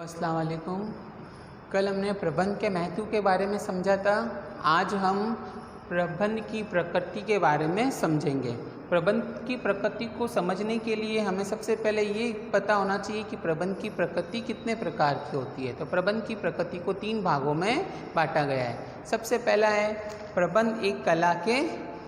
अस्सलाम वालेकुम। कल हमने प्रबंध के महत्व के बारे में समझा था। आज हम प्रबंध की प्रकृति के बारे में समझेंगे। प्रबंध की प्रकृति को समझने के लिए हमें सबसे पहले ये पता होना चाहिए कि प्रबंध की प्रकृति कितने प्रकार की होती है। तो प्रबंध की प्रकृति को 3 भागों में बांटा गया है। सबसे पहला है प्रबंध एक कला के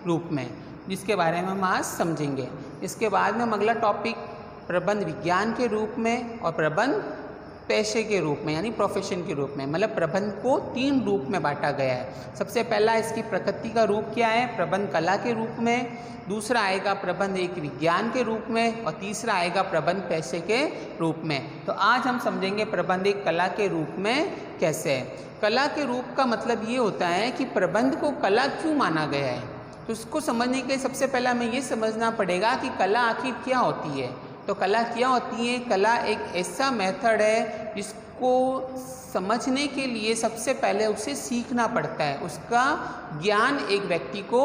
रूप में, जिसके बारे में हम आज समझेंगे। इसके बाद में हम अगला टॉपिक प्रबंध विज्ञान के रूप में और प्रबंध पेशे के रूप में यानी प्रोफेशन के रूप में, मतलब प्रबंध को 3 रूप में बांटा गया है। सबसे पहला इसकी प्रकृति का रूप क्या है, प्रबंध कला के रूप में। दूसरा आएगा प्रबंध एक विज्ञान के रूप में और तीसरा आएगा प्रबंध पेशे के रूप में। तो आज हम समझेंगे प्रबंध एक कला के रूप में कैसे है। कला के रूप का मतलब ये होता है कि प्रबंध को कला क्यों माना गया है। तो उसको समझने के लिए सबसे पहले हमें ये समझना पड़ेगा कि कला आखिर क्या होती है। तो कला क्या होती है? कला एक ऐसा मेथड है जिसको समझने के लिए सबसे पहले उसे सीखना पड़ता है। उसका ज्ञान एक व्यक्ति को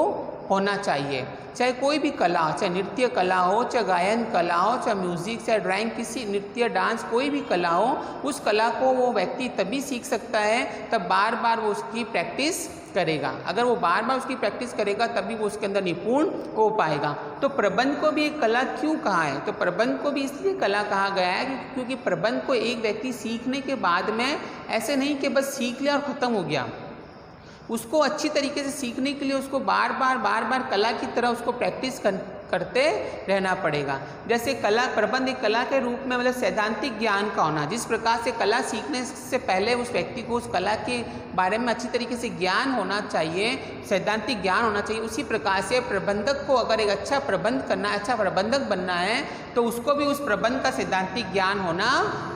होना चाहिए। चाहे कोई भी कला हो, चाहे नृत्य कला हो, चाहे गायन कला हो, चाहे म्यूज़िक, चाहे ड्राइंग, किसी नृत्य डांस कोई भी कला हो, उस कला को वो व्यक्ति तभी सीख सकता है तब बार बार वो उसकी प्रैक्टिस करेगा। अगर वो बार बार उसकी प्रैक्टिस करेगा तभी वो उसके अंदर निपुण हो पाएगा। तो प्रबंध को भी एक कला क्यों कहा है? तो प्रबंध को भी इसलिए कला कहा गया है क्योंकि प्रबंध को एक व्यक्ति सीखने के बाद में ऐसे नहीं कि बस सीख लिया और ख़त्म हो गया। उसको अच्छी तरीके से सीखने के लिए उसको बार बार कला की तरह उसको प्रैक्टिस करते रहना पड़ेगा। जैसे कला प्रबंध एक कला के रूप में मतलब सैद्धांतिक ज्ञान का होना। जिस प्रकार से कला सीखने से पहले उस व्यक्ति को उस कला के बारे में अच्छी तरीके से ज्ञान होना चाहिए, सैद्धांतिक ज्ञान होना चाहिए, उसी प्रकार से प्रबंधक को अगर एक अच्छा प्रबंध करना, अच्छा प्रबंधक बनना है तो उसको भी उस प्रबंध का सैद्धांतिक ज्ञान होना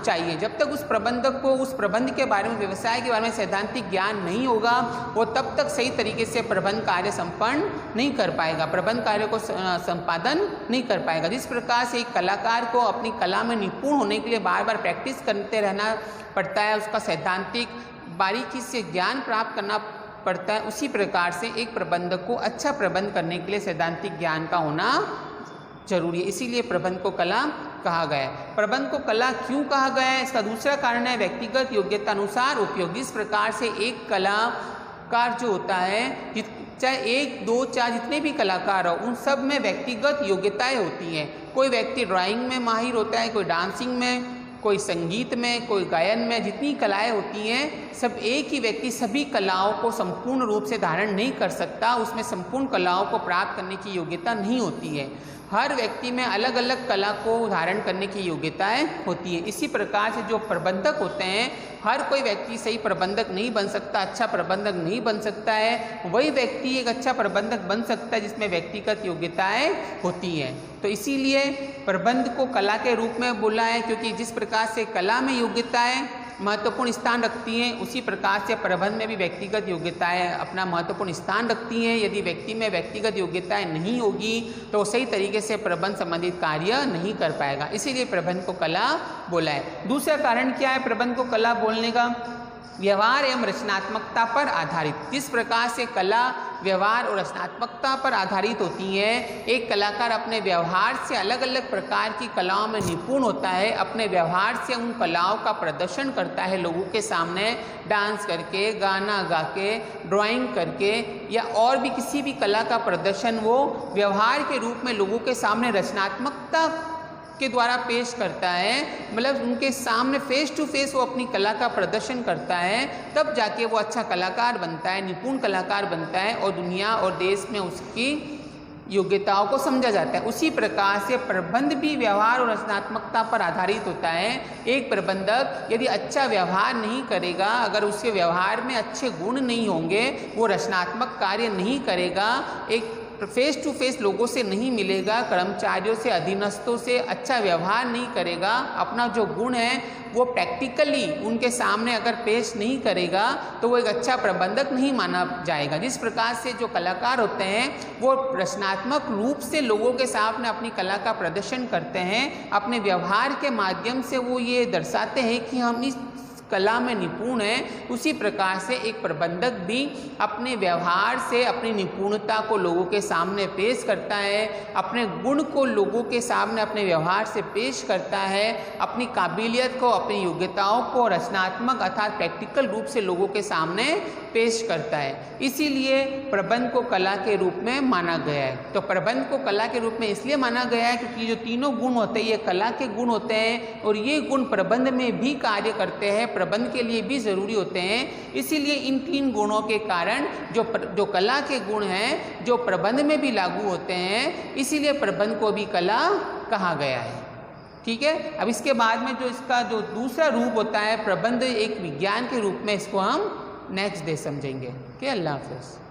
चाहिए। जब तक उस प्रबंधक को उस प्रबंध के बारे में, व्यवसाय के बारे में सैद्धांतिक ज्ञान नहीं होगा, वो तब तक सही तरीके से प्रबंध कार्य संपन्न नहीं कर पाएगा, प्रबंध कार्य को संपादन नहीं कर पाएगा। जिस प्रकार से एक कलाकार को अपनी कला में निपुण होने के लिए बार बार प्रैक्टिस करते रहना पड़ता है, उसका सैद्धांतिक बारीकी से ज्ञान प्राप्त करना पड़ता है, उसी प्रकार से एक प्रबंधक को अच्छा प्रबंध करने के लिए सैद्धांतिक ज्ञान का होना जरूरी है। इसीलिए प्रबंध को कला कहा गया है। प्रबंध को कला क्यों कहा गया है? इसका दूसरा कारण है व्यक्तिगत योग्यता अनुसार उपयोग। जिस प्रकार से एक कलाकार जो होता है, चाहे 1, 2, 4 जितने भी कलाकार हो, उन सब में व्यक्तिगत योग्यताएं होती हैं। कोई व्यक्ति ड्राइंग में माहिर होता है, कोई डांसिंग में, कोई संगीत में, कोई गायन में, जितनी कलाएं होती हैं सब एक ही व्यक्ति सभी कलाओं को संपूर्ण रूप से धारण नहीं कर सकता, उसमें संपूर्ण कलाओं को प्राप्त करने की योग्यता नहीं होती है। हर व्यक्ति में अलग अलग कला को धारण करने की योग्यताएं होती है। इसी प्रकार से जो प्रबंधक होते हैं, हर कोई व्यक्ति सही प्रबंधक नहीं बन सकता, अच्छा प्रबंधक नहीं बन सकता है। वही व्यक्ति एक अच्छा प्रबंधक बन सकता है जिसमें व्यक्तिगत योग्यताएं होती हैं। तो इसीलिए प्रबंध को कला के रूप में बोला है, क्योंकि जिस प्रकार से कला में योग्यताएं महत्वपूर्ण स्थान रखती हैं, उसी प्रकार से प्रबंध में भी व्यक्तिगत योग्यताएं अपना महत्वपूर्ण स्थान रखती हैं। यदि व्यक्ति में व्यक्तिगत योग्यताएं नहीं होगी तो सही तरीके से प्रबंध संबंधित कार्य नहीं कर पाएगा। इसीलिए प्रबंध को कला बोला है। दूसरा कारण क्या है प्रबंध को कला बोलने का? व्यवहार एवं रचनात्मकता पर आधारित। जिस प्रकार से कला व्यवहार और रचनात्मकता पर आधारित होती है, एक कलाकार अपने व्यवहार से अलग अलग प्रकार की कलाओं में निपुण होता है, अपने व्यवहार से उन कलाओं का प्रदर्शन करता है लोगों के सामने, डांस करके, गाना गा के, ड्राइंग करके या और भी किसी भी कला का प्रदर्शन वो व्यवहार के रूप में लोगों के सामने रचनात्मकता के द्वारा पेश करता है। मतलब उनके सामने फेस टू फेस वो अपनी कला का प्रदर्शन करता है, तब जाके वो अच्छा कलाकार बनता है, निपुण कलाकार बनता है और दुनिया और देश में उसकी योग्यताओं को समझा जाता है। उसी प्रकार से प्रबंध भी व्यवहार और रचनात्मकता पर आधारित होता है। एक प्रबंधक यदि अच्छा व्यवहार नहीं करेगा, अगर उसके व्यवहार में अच्छे गुण नहीं होंगे, वो रचनात्मक कार्य नहीं करेगा, एक फेस टू फेस लोगों से नहीं मिलेगा, कर्मचारियों से, अधीनस्थों से अच्छा व्यवहार नहीं करेगा, अपना जो गुण है वो प्रैक्टिकली उनके सामने अगर पेश नहीं करेगा तो वो एक अच्छा प्रबंधक नहीं माना जाएगा। जिस प्रकार से जो कलाकार होते हैं वो रचनात्मक रूप से लोगों के सामने अपनी कला का प्रदर्शन करते हैं, अपने व्यवहार के माध्यम से वो ये दर्शाते हैं कि हम इस कला में निपुण है, उसी प्रकार से एक प्रबंधक भी अपने व्यवहार से अपनी निपुणता को लोगों के सामने पेश करता है, अपने गुण को लोगों के सामने अपने व्यवहार से पेश करता है, अपनी काबिलियत को, अपनी योग्यताओं को रचनात्मक अर्थात प्रैक्टिकल रूप से लोगों के सामने पेश करता है। इसीलिए प्रबंध को कला के रूप में माना गया है। तो प्रबंध को कला के रूप में इसलिए माना गया है क्योंकि जो तीनों गुण होते हैं ये कला के गुण होते हैं और ये गुण प्रबंध में भी कार्य करते हैं, प्रबंध के लिए भी ज़रूरी होते हैं। इसीलिए इन 3 गुणों के कारण जो कला के गुण हैं जो प्रबंध में भी लागू होते हैं, इसीलिए प्रबंध को भी कला कहा गया है। ठीक है, अब इसके बाद में जो इसका जो दूसरा रूप होता है प्रबंध एक विज्ञान के रूप में, इसको हम नेक्स्ट डे समझेंगे। अल्लाह हाफ़िज़।